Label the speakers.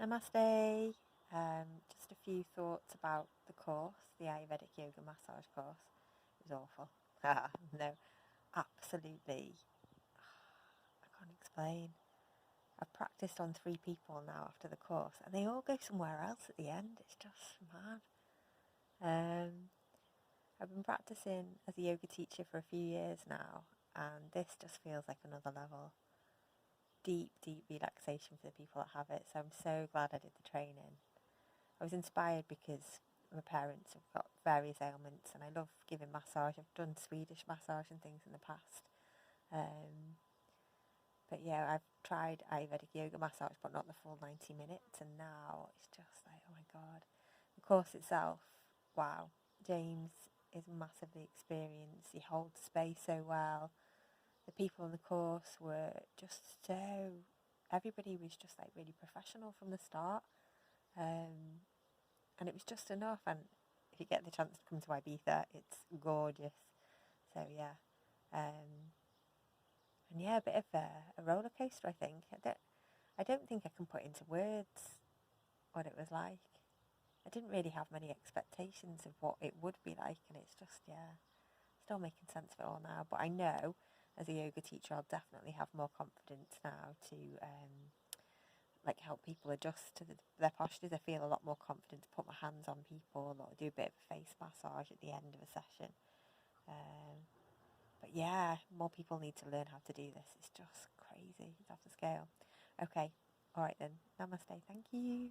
Speaker 1: Namaste. Just a few thoughts about the course, the Ayurvedic yoga massage course. It was awful. No, absolutely. I can't explain. I've practiced on 3 people now after the course, and they all go somewhere else at the end. It's just mad. I've been practicing as a yoga teacher for a few years now, and this just feels like another level. Deep, deep relaxation for the people that have it. So I'm so glad I did the training. I was inspired because my parents have got various ailments, and I love giving massage. I've done Swedish massage and things in the past. But yeah, I've tried Ayurvedic yoga massage, but not the full 90 minutes. And now it's just like, oh my God. The course itself, wow. James is massively experienced. He holds space so well. The people on the course were just so, everybody was just like really professional from the start. And it was just enough. And if you get the chance to come to Ibiza, it's gorgeous. So yeah. And yeah, a bit of a roller coaster, I think. I don't think I can put into words what it was like. I didn't really have many expectations of what it would be like, and it's just, yeah, still making sense of it all now. But I know, as a yoga teacher, I'll definitely have more confidence now to help people adjust to their postures. I feel a lot more confident to put my hands on people or do a bit of a face massage at the end of a session. But yeah, more people need to learn how to do this. It's just crazy. It's off the scale. Okay, all right then. Namaste. Thank you.